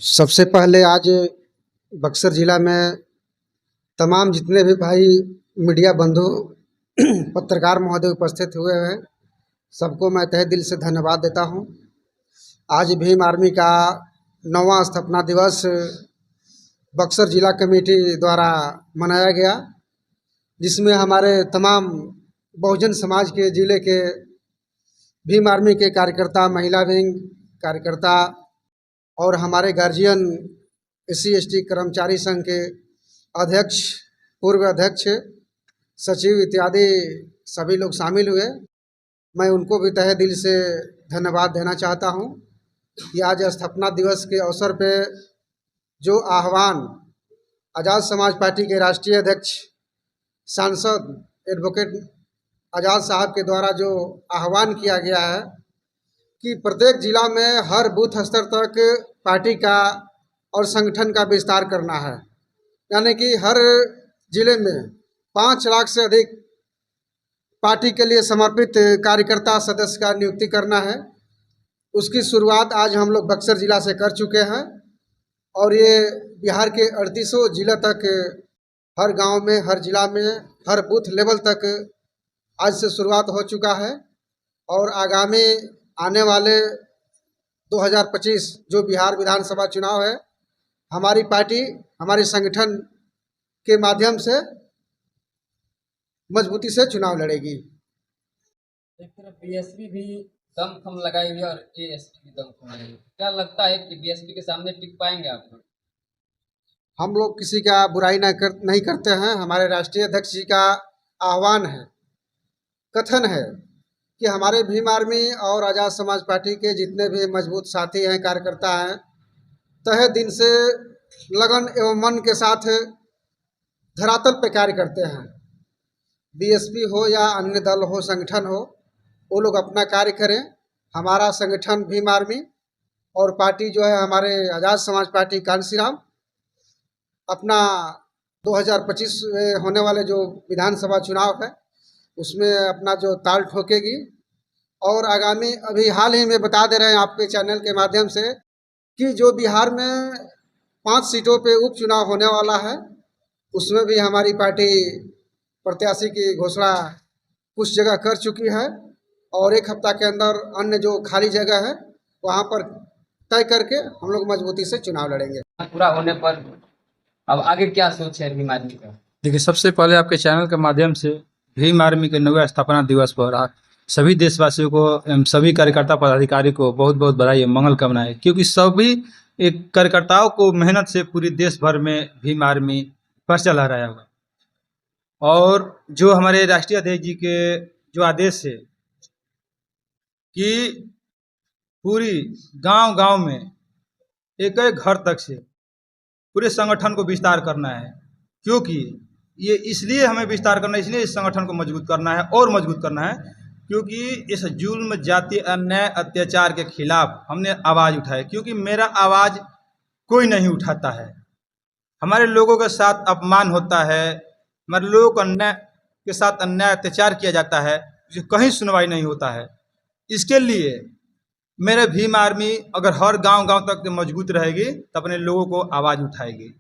सबसे पहले आज बक्सर ज़िला में तमाम जितने भी भाई मीडिया बंधु पत्रकार महोदय उपस्थित हुए हैं, सबको मैं तहे दिल से धन्यवाद देता हूं। आज भीम आर्मी का 9वां स्थापना दिवस बक्सर जिला कमेटी द्वारा मनाया गया, जिसमें हमारे तमाम बहुजन समाज के ज़िले के भीम आर्मी के कार्यकर्ता, महिला विंग कार्यकर्ता और हमारे गार्जियन, SC/ST कर्मचारी संघ के अध्यक्ष, पूर्व अध्यक्ष, सचिव इत्यादि सभी लोग शामिल हुए। मैं उनको भी तहे दिल से धन्यवाद देना चाहता हूं कि आज स्थापना दिवस के अवसर पे जो आह्वान आज़ाद समाज पार्टी के राष्ट्रीय अध्यक्ष, सांसद एडवोकेट आज़ाद साहब के द्वारा जो आह्वान किया गया है कि प्रत्येक जिला में हर बूथ स्तर तक पार्टी का और संगठन का विस्तार करना है, यानी कि हर जिले में 5 लाख से अधिक पार्टी के लिए समर्पित कार्यकर्ता सदस्य का नियुक्ति करना है। उसकी शुरुआत आज हम लोग बक्सर ज़िला से कर चुके हैं और ये बिहार के 38 जिला तक, हर गांव में, हर जिला में, हर बूथ लेवल तक आज से शुरुआत हो चुका है। और आगामी आने वाले 2025 जो बिहार विधानसभा चुनाव है, हमारी पार्टी, हमारे संगठन के माध्यम से मजबूती से चुनाव लड़ेगी। एक तरफ बीएसपी भी दमखम लगाई हुई है और एएसपी भी दमखम लगाई हुई है। क्या लगता है कि बीएसपी के सामने टिक पाएंगे आप लोग? हम लोग किसी का बुराई नहीं करते हैं। हमारे राष्ट्रीय अध्यक्ष जी का आह्वान है, कथन है कि हमारे भीम आर्मी और आज़ाद समाज पार्टी के जितने भी मजबूत साथी हैं, कार्यकर्ता हैं, तहे दिन से लगन एवं मन के साथ धरातल पे कार्य करते हैं। बीएसपी हो या अन्य दल हो, संगठन हो, वो लोग अपना कार्य करें। हमारा संगठन भीम आर्मी और पार्टी जो है हमारे आज़ाद समाज पार्टी कांसीराम अपना 2025 में होने वाले जो विधानसभा चुनाव है उसमें अपना जो ताल ठोकेगी। और आगामी अभी हाल ही में बता दे रहे हैं आपके चैनल के माध्यम से कि जो बिहार में 5 सीटों पे उपचुनाव होने वाला है, उसमें भी हमारी पार्टी प्रत्याशी की घोषणा कुछ जगह कर चुकी है और 1 हफ्ता के अंदर अन्य जो खाली जगह है वहाँ पर तय करके हम लोग मजबूती से चुनाव लड़ेंगे। पूरा होने पर अब आगे क्या सोच है भीम आर्मी का? देखिए, सबसे पहले आपके चैनल के माध्यम से भीम आर्मी के 9वें स्थापना दिवस पर सभी देशवासियों को एवं सभी कार्यकर्ता पदाधिकारी को बहुत बहुत बधाई एवं मंगल कामनाएं, क्योंकि सभी एक कार्यकर्ताओं को मेहनत से पूरी देश भर में भीम आर्मी पर्चा लहराया हुआ। और जो हमारे राष्ट्रीय अध्यक्ष जी के जो आदेश है कि पूरी गांव-गांव में एक-एक घर तक से पूरे संगठन को विस्तार करना है, क्योंकि ये इसलिए हमें विस्तार करना है, इसलिए इस संगठन को मजबूत करना है और मजबूत करना है क्योंकि इस जुल्म, जाति, अन्याय, अत्याचार के खिलाफ हमने आवाज़ उठाई, क्योंकि मेरा आवाज़ कोई नहीं उठाता है। हमारे लोगों के साथ अपमान होता है, हमारे लोगों को अन्याय के साथ अन्याय, अत्याचार किया जाता है, कहीं सुनवाई नहीं होता है। इसके लिए मेरे भीम आर्मी अगर हर गांव-गांव तक मजबूत रहेगी तो अपने लोगों को आवाज़ उठाएगी।